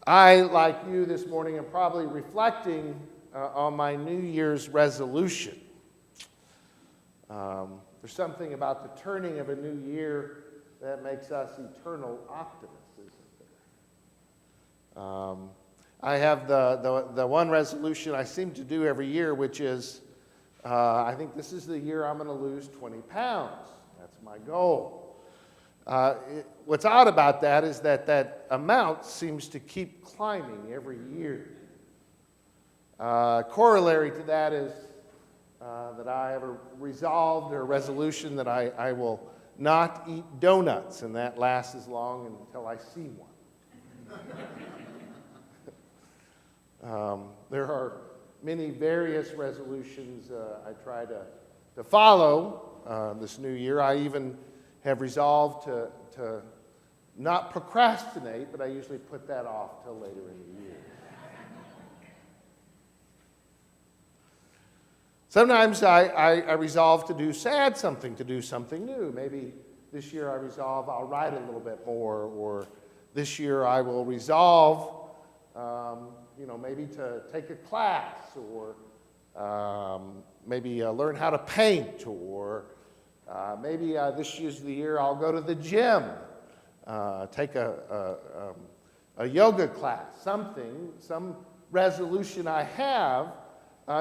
I, like you this morning, am probably reflecting on my New Year's resolution. There's something about the turning of a new year that makes us eternal optimists, isn't there? I have the one resolution I seem to do every year, which is, I think this is the year I'm going to lose 20 pounds. That's my goal. What's odd about that is that amount seems to keep climbing every year. Corollary to that is that I have a resolved or a resolution that I will not eat donuts, and that lasts as long until I see one. There are many various resolutions I try to follow this new year. I even have resolved to not procrastinate, but I usually put that off till later in the year. Sometimes I resolve to do something new. Maybe this year I resolve I'll write a little bit more, or this year I will resolve, maybe to take a class, or maybe learn how to paint, or maybe this year's the year I'll go to the gym, take a yoga class, some resolution I have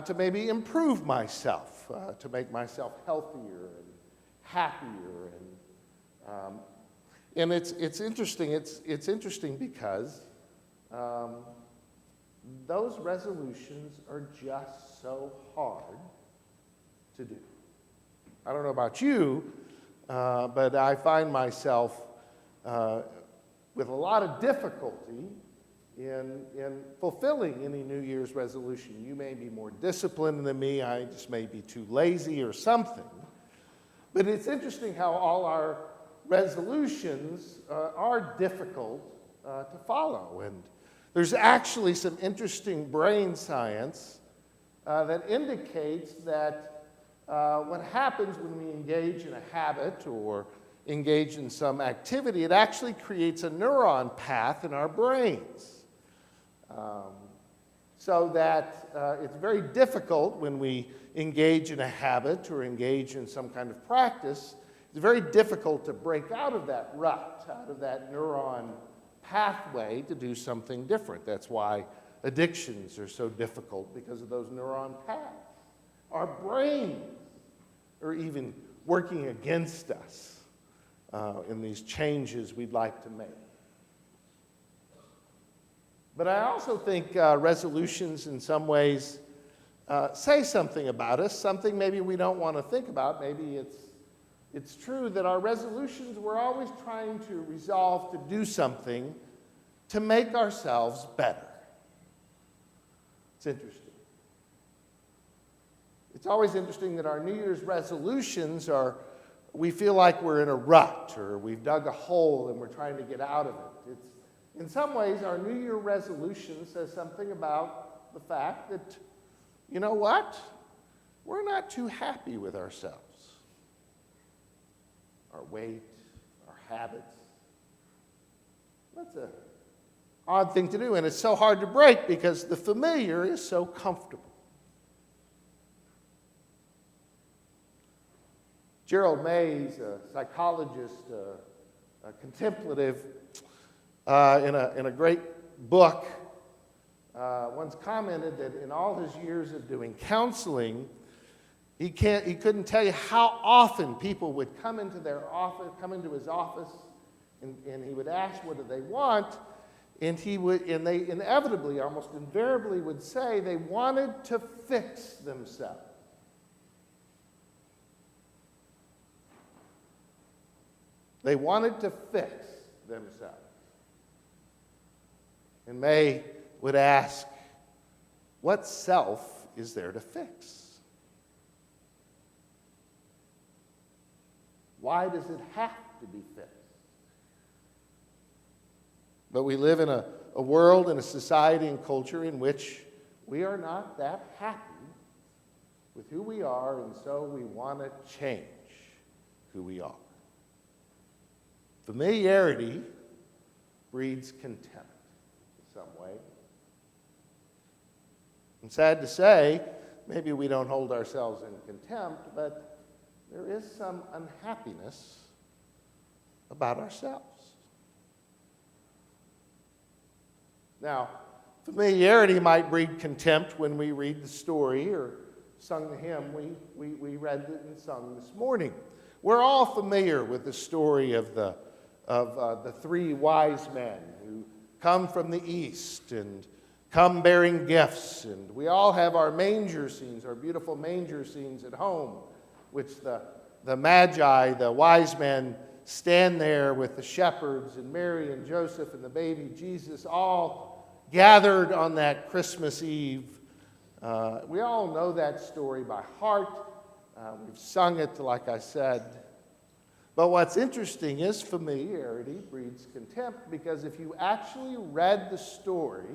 to maybe improve myself, to make myself healthier and happier. And it's interesting. It's interesting because those resolutions are just so hard to do. I don't know about you, but I find myself with a lot of difficulty in fulfilling any New Year's resolution. You may be more disciplined than me. I just may be too lazy or something. But it's interesting how all our resolutions are difficult to follow. And there's actually some interesting brain science that indicates that what happens when we engage in a habit or engage in some activity, it actually creates a neuron path in our brains. So that it's very difficult when we engage in a habit or engage in some kind of practice, it's very difficult to break out of that rut, out of that neuron pathway to do something different. That's why addictions are so difficult, because of those neuron paths. Our brains are even working against us in these changes we'd like to make. But I also think resolutions in some ways say something about us, something maybe we don't want to think about. Maybe it's true that our resolutions, we're always trying to resolve to do something to make ourselves better. It's interesting. It's always interesting that our New Year's resolutions we feel like we're in a rut, or we've dug a hole and we're trying to get out of it. In some ways, our New Year resolution says something about the fact that, you know what? We're not too happy with ourselves, our weight, our habits. That's an odd thing to do, and it's so hard to break because the familiar is so comfortable. Gerald Mays, a psychologist, a contemplative, in a great book, once commented that in all his years of doing counseling, he couldn't tell you how often people would come into his office, and he would ask, what do they want? And they inevitably, almost invariably, would say they wanted to fix themselves. They wanted to fix themselves. And May would ask, what self is there to fix? Why does it have to be fixed? But we live in a world and a society and culture in which we are not that happy with who we are, and so we want to change who we are. Familiarity breeds contempt. some way. And sad to say, maybe we don't hold ourselves in contempt, but there is some unhappiness about ourselves. Now, familiarity might breed contempt when we read the story or sung the hymn we read it and sung this morning. We're all familiar with the story of the three wise men who come from the east and come bearing gifts. And we all have our manger scenes, our beautiful manger scenes at home, which the magi, the wise men, stand there with the shepherds and Mary and Joseph and the baby Jesus all gathered on that Christmas Eve. We all know that story by heart. We've sung it, like I said. But what's interesting is familiarity breeds contempt, because if you actually read the story,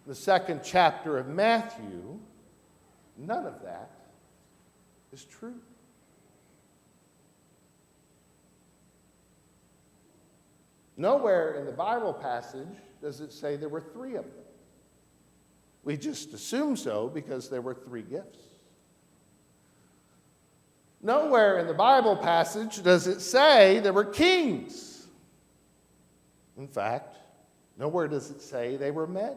the second chapter of Matthew, none of that is true. Nowhere in the Bible passage does it say there were three of them. We just assume so because there were three gifts. Nowhere in the Bible passage does it say there were kings. In fact, nowhere does it say they were men.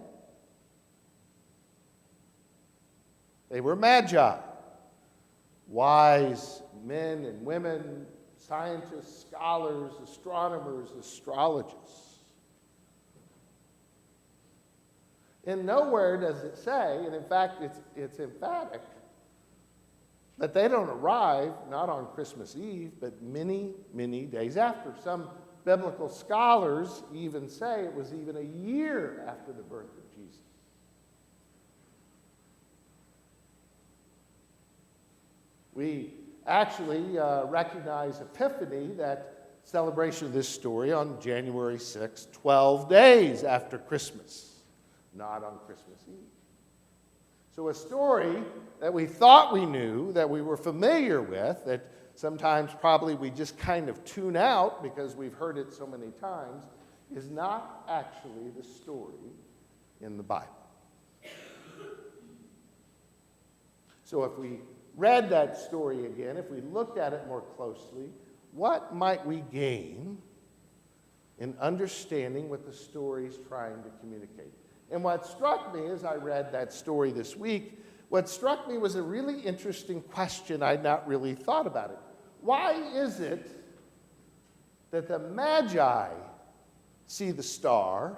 They were magi, wise men and women, scientists, scholars, astronomers, astrologists. And nowhere does it say, and in fact it's emphatic, that they don't arrive not on Christmas Eve, but many, many days after. Some biblical scholars even say it was even a year after the birth of Jesus. We actually recognize Epiphany, that celebration of this story, on January 6th, 12 days after Christmas, not on Christmas Eve. So a story that we thought we knew, that we were familiar with, that sometimes probably we just kind of tune out because we've heard it so many times, is not actually the story in the Bible. So if we read that story again, if we looked at it more closely, what might we gain in understanding what the story's trying to communicate? And what struck me as I read that story this week, what struck me was a really interesting question. I'd not really thought about it. Why is it that the Magi see the star,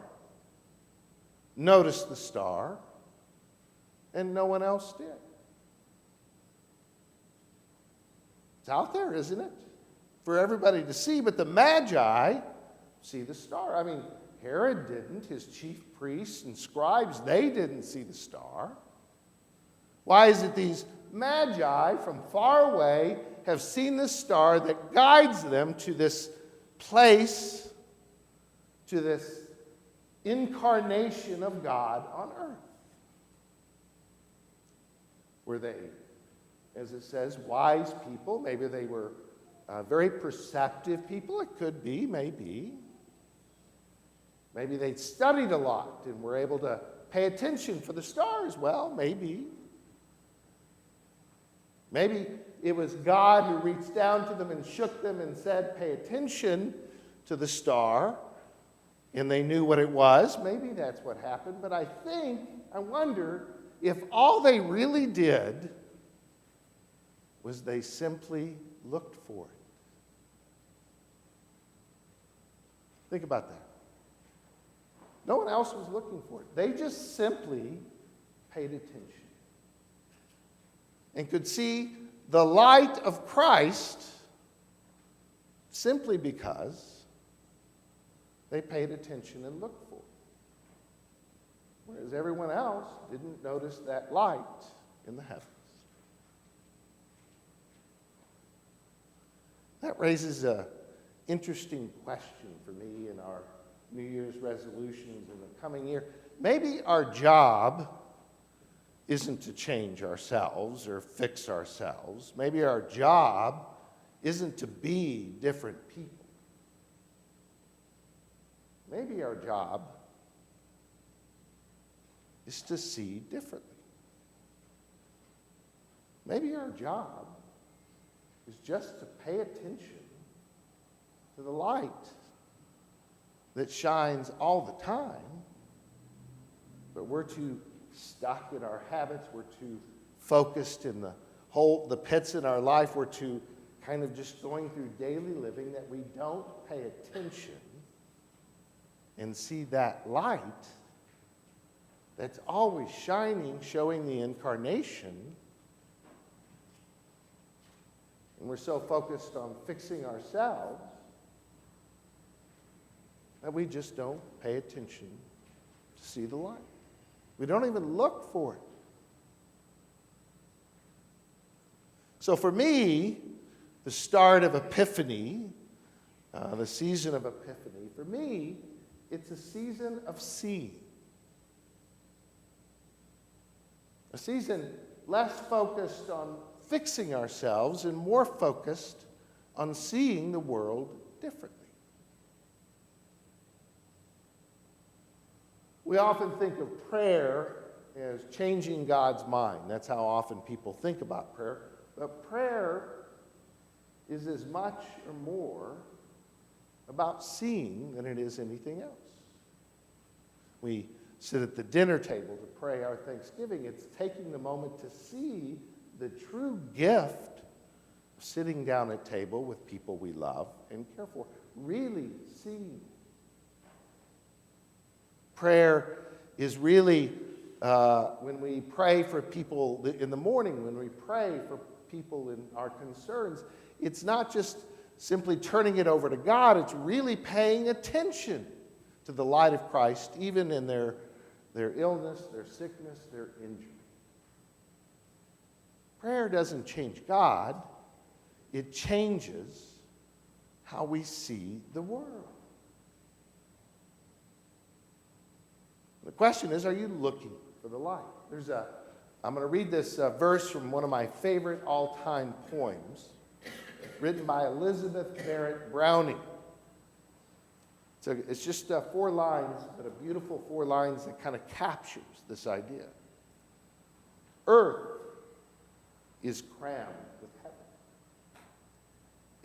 notice the star, and no one else did? It's out there, isn't it? For everybody to see, but the Magi see the star. I mean, Herod didn't. His chief priests and scribes, they didn't see the star. Why is it these Magi from far away have seen this star that guides them to this place, to this incarnation of God on earth? Were they, as it says, wise people? Maybe they were very perceptive people. It could be, maybe. Maybe they studied a lot and were able to pay attention for the stars. Well, maybe. Maybe it was God who reached down to them and shook them and said, pay attention to the star, and they knew what it was. Maybe that's what happened. But I wonder if all they really did was they simply looked for it. Think about that. No one else was looking for it. They just simply paid attention and could see the light of Christ simply because they paid attention and looked for it. Whereas everyone else didn't notice that light in the heavens. That raises an interesting question for me in our New Year's resolutions in the coming year. Maybe our job isn't to change ourselves or fix ourselves. Maybe our job isn't to be different people. Maybe our job is to see differently. Maybe our job is just to pay attention to the light that shines all the time, but we're too stuck in our habits, we're too focused in the pits in our life, we're too kind of just going through daily living that we don't pay attention and see that light that's always shining, showing the incarnation. And we're so focused on fixing ourselves that we just don't pay attention to see the light. We don't even look for it. So for me, the start of Epiphany, the season of Epiphany, for me, it's a season of seeing. A season less focused on fixing ourselves and more focused on seeing the world differently. We often think of prayer as changing God's mind. That's how often people think about prayer. But prayer is as much or more about seeing than it is anything else. We sit at the dinner table to pray our thanksgiving. It's taking the moment to see the true gift of sitting down at table with people we love and care for. Really seeing. Prayer is really, when we pray for people in the morning, when we pray for people in our concerns, it's not just simply turning it over to God, it's really paying attention to the light of Christ, even in their illness, their sickness, their injury. Prayer doesn't change God, it changes how we see the world. The question is, are you looking for the light? I'm going to read this verse from one of my favorite all-time poems, written by Elizabeth Barrett Browning. It's just 4 lines, but a beautiful 4 lines that kind of captures this idea. Earth is crammed with heaven,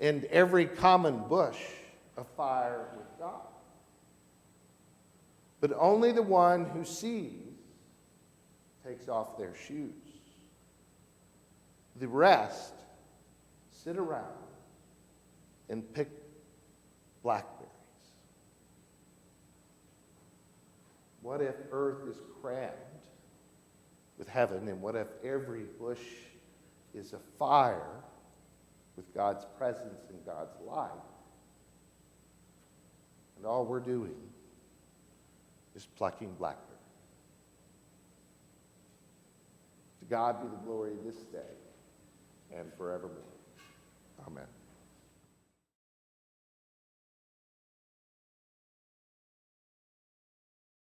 and every common bush afire with God. But only the one who sees takes off their shoes. The rest sit around and pick blackberries. What if earth is crammed with heaven, and what if every bush is afire with God's presence and God's light, and all we're doing is plucking blackberries? To God be the glory this day and forevermore. Amen.